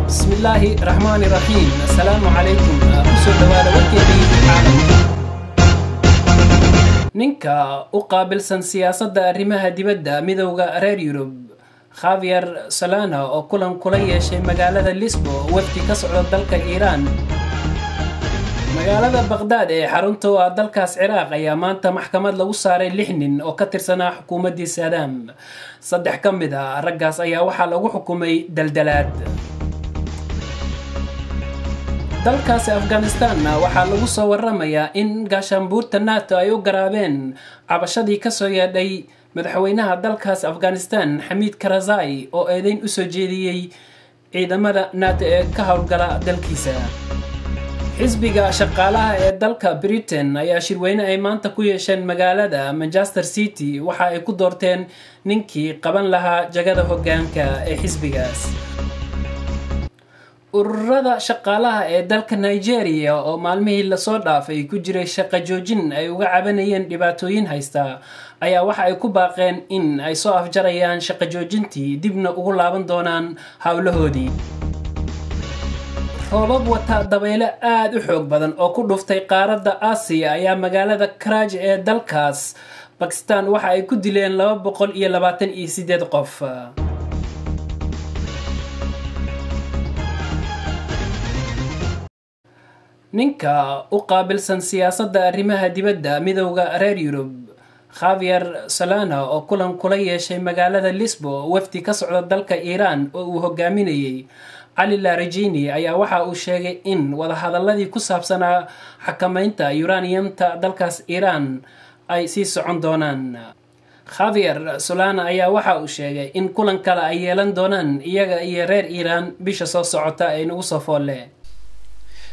بسم الله الرحمن الرحيم. السلام عليكم. kusoo dhawaada warkeedii caalamka. ninka u qaabilsan siyaasadda arrimaha dibadda midowga reer Yurub Javier Solana oo kulan kula yeeshay magaalada Lisbon waqti ka socda dalka Iran. magaalada Baghdad ee xarunta dalkaas Ciraaq ayaa maanta maxkamad lagu saaray 6 nin oo ka tirsanaa xukuumadii Saddam. 3 ka mid ah raggaas ayaa waxaa lagu xukumay daldalaad. dalkaas Afghanistan waxaa lagu soo waramayaa in gaashaanbuurta NATO ay u garaabeen cabashadii ka soo yeedhay madaxweynaha dalkaas Afghanistan Hamid Karzai oo eedayn u soo jeediyay ciidamada NATO ee ka howlgala dalkiisa. xisbiga shaqaalaha ee dalka Britain ayaa shirweyne ay maanta ku yeesheen magaalada Manchester City waxa ay ku doorteen ninkii qaban lahaa jagada hoggaanka ee xisbigaas. ururada shaqaalaha ee dalka Nigeria oo maalmihii la soo dhaafay ku jiray shaqo joojin ay uga cabanayeen dhibaatooyin haysta ayaa waxa ay ku baaqeen in ay soo afjarayaan shaqo joojintii dibna ugu laaban doonaan hawlahoodii. roobab wata dabaylo aad u xoog badan oo ku dhuftay qaaradda Aasiya ayaa magaalada Karachi ee dalkaas Pakistan waxa ay ku dileen 228 qof. ninka u qaabilsan siyaasadda arrimaha dibadda midowga reer Yurub Javier Solana oo kulan kula yeeshay magaalada Lisbon waqti ka socda dalka Iran oo uu hogaaminayay Ali Larijani ayaa waxa uu sheegay in wadahadaladii ku saabsanaa xakamaynta uraniumta dalkaas Iran ay sii socon doonaan. Javier Solana ayaa waxa uu sheegay in kulan kale ay yeelan doonaan iyaga iyo reer Iran bisha soo socota ay nagu soo foolle.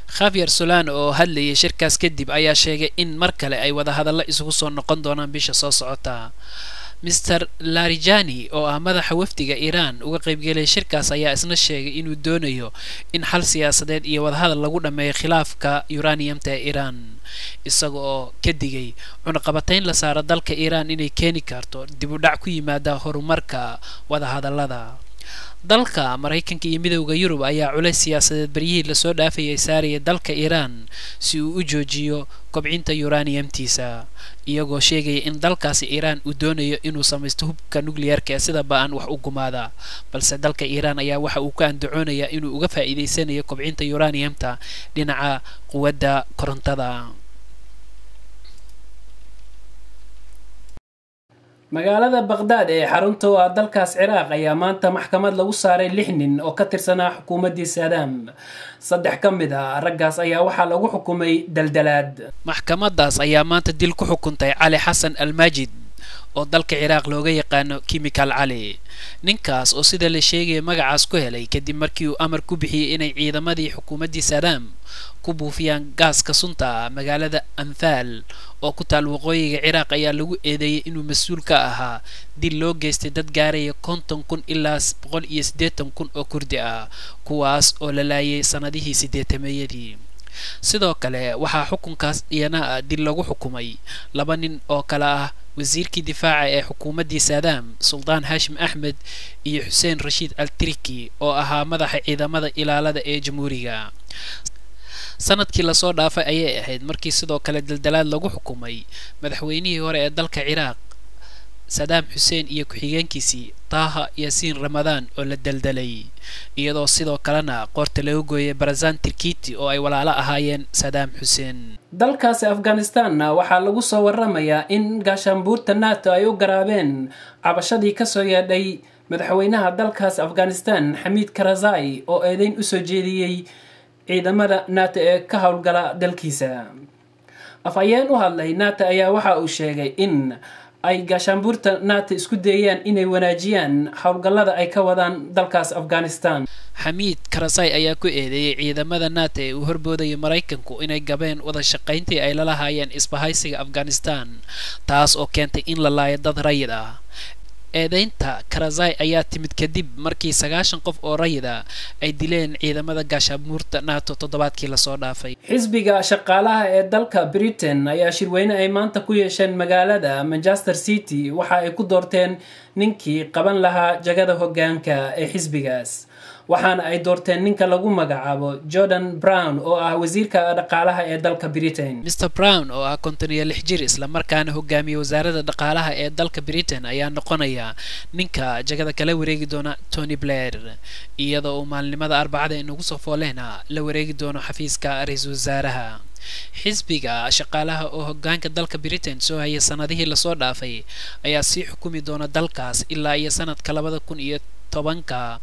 Javier Solana oo hadlayay shirkaas kadib ayaa sheegay in mar kale ay wadahadalo isugu soo noqon doonaan bisha soo socota. Mr. Larijani oo ah madaxa wafdiga Iran uga qaybgalay shirkaas ayaa isna sheegay inuu doonayo in xal siyaasadeed iyo wadahadal lagu dhameeyo khilaafka uraniumta ee Iran, isaga oo ka digay cunaqabatayn la saaro dalka Iran inay keeni karto dib u dhac ku yimaada horumarka wadahadalada. dalka Mareykanka iyo midowga Yurub ayaa culays siyaasadeed baryihii la soo dhaafayay saaraya dalka Iran si uu u joojiyo kobcinta uraniumtiisa, iyagoo sheegaya in dalkaasi Iran uu doonayo inuu samaysto hubka nuclearka sida baan wax u gumaada, balse dalka Iran ayaa waxa uu ka andacoonayaa inuu uga faa'iideysanayo kobcinta uraniumta dhinaca quwadda korontada. magaalada Baghdad ee xarunta dalkaas Ciraaq ayaa maanta maxkamad lagu saaray 6 nin oo ka tirsanaa xukuumadii Saddam. 3 ka mid ah raggaas ayaa waxaa lagu xukumay daldalaad. maxkamadaas ayaa maanta dil ku xukuntay Ali Hassan Al-Majid oo dalka Ciraaq looga yaqaano Chemical Ali. ninkaas oo sida la sheegay magacaas ku helay kadib markii uu amar ku bixiyay inay ciidamadii xukuumadii Saddam ku buufiyaan gaaska sunta magaalada Anfal oo ku taal waqooyiga Ciraaq ayaa lagu eedeeyay inuu mas'uul ka ahaa dil loo geystay dad gaaraya 50,000 ilaa 180,000 oo Kurdi ah, kuwaas oo la laayay sanadihii 80-meeyadii. sidoo kale waxaa xukunkaas iyana dil lagu xukumay 2 nin oo kala ah wasiirkii difaaca ee xukuumadii Saddam Sultan Hashim Ahmed iyo Hussein Rashid Al-Triki oo ahaa madaxa ciidamada ilaalada ee jamhuuriga. sanadkii la soo dhaafay ayay ahayd markii sidoo kale daldalaad lagu xukumay madaxweynihii hore ee dalka Ciraaq Saddam Hussein iyo ku-xigeenkiisii Taha Yassin Ramadan oo la daldalay, iyadoo sidoo kalena qoorta lagu gooyay Barzan Tirkiti oo ay walaalo ahaayeen Saddam Hussein. dalkaas Afghanistan waxaa lagu sssoo waramayaa in gaashaanbuurta NATO ay u garaabeen cabashadii ka soo yeedhay madaxweynaha dalkaas Afghanistan Hamid Karzai oo eedayn u soo jeediyay ciidamada NATO ee ka howlgala dalkiisa. afhayeen u hadlay NATO ayaa waxa uu sheegay in ay gaashaanbuurta NATO isku dayayaan inay wanaajiyaan howlgallada ay ka wadaan dalkaas Afghanistan. Hamid Karzai ayaa ku eedeeyay ciidamada NATO ee uu horboodayay Mareykanku inay gabeen wada shaqayntii ay la lahaayeen isbahaysiga Afghanistan, taas oo keentay in la laayo dad rayid ah. eedaynta Karzai ayaa timid kadib markii 90 qof oo rayid ah ay dileen ciidamada gaashaanbuurta NATO toddobaadkii la soo dhaafay. xisbiga shaqaalaha ee dalka Britain ayaa shirweyne ay maanta ku yeesheen magaalada Manchester City waxa ay ku doorteen ninkii qaban lahaa jagada hoggaanka ee xisbigaas. waxaana ay doorteen ninka lagu magacaabo Gordon Brown oo ah wasiirka dhaqaalaha ee dalka Britain. Mr Brown oo ah 56 jir isla markaana hogaamiye wasaaradda dhaqaalaha ee dalka Britain ayaa noqonaya ninka jagada kala wareegi doona Tony Blair iyadoo uu maalinimada Arbacada inagu soo fooleyna la wareegi doono xafiiska ra'iisul wasaaraha. xisbiga shaqaalaha oo hogaanka dalka Britain soo haya sanadihii la soo dhaafay ayaa sii xukumi doona dalkaas ilaa iyo sanadka 2010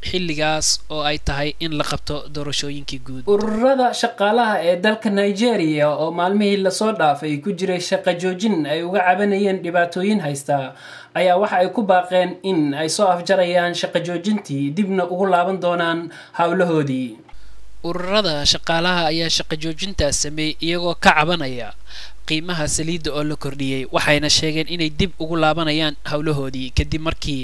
xilligaas oo ay tahay in la qabto doorashooyinkii guud. ururada shaqaalaha ee dalka Nigeria oo maalmihii la soo dhaafay ku jiray shaqo joojin ay uga cabanayeen dhibaatooyin haysta ayaa waxa ay ku baaqeen in ay soo afjarayaan shaqo joojintii dibna ugu laaban doonaan hawlahoodii. ururada shaqaalaha ayaa shaqo joojintaas sameeyay iyagoo ka cabanaya qiimaha saliidda oo la kordhiyay waxayna sheegeen inay dib ugu laabanayaan hawlahoodii kadib markii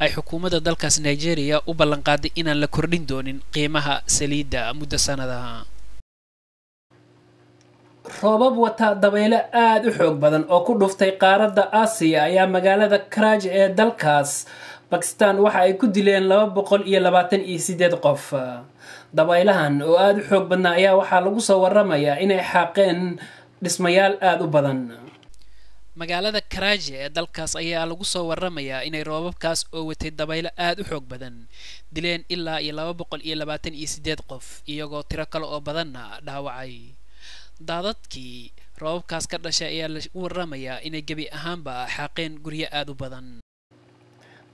ay xukuumadda dalkaas Nigeria u ballan qaaday inaan la kordhin doonin qiimaha saliidda muddo sanadaha. roobab wata dabaylo aad u xoog badan oo ku dhuftay qaaradda Aasiya ayaa magaalada Karachi ee dalkaas Pakistan waxa ay ku dileen 228 qof. dabaylahan oo aad u xoog badnaa ayaa waxaa lagu soo waramayaa inay xaaqeen dhismayaal aad u badan. magaalada Karachi ee dalkaas ayaa lagu soo waramayaa inay roobabkaas oo watay dabaylo aad u xoog badan dileen ilaa 228 qof iyagoo tiro kale oo badanna dhaawacay. daadadkii roobabkaas ka dhashay ayaa lagu waramayaa inay gebi ahaanba xaaqeen guryo aad u badan.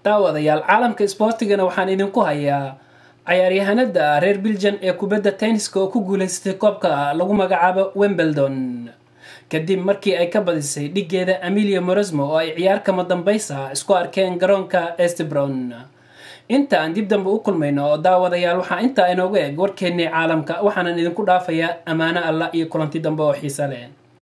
daawadayaal caalamka isboortigana waxaan idinku hayaa ciyaaryahanada reer Belgian ee kubadda tenniska oo ku guuleystay koobka lagu magacaabo Wimbledon kadib markii ay ka badisay dhigeeda Amelia Morosmo oo ay ciyaar kama dambaysa isku arkeen garoonka Eastbourne. inta aan dib dambe u kulmayno daawadayaal waxaa inta inoogu eg warkeennii caalamka waxaan idinku dhaafayaa amaano Allah iyo kulanti dambe oo xiiso leh.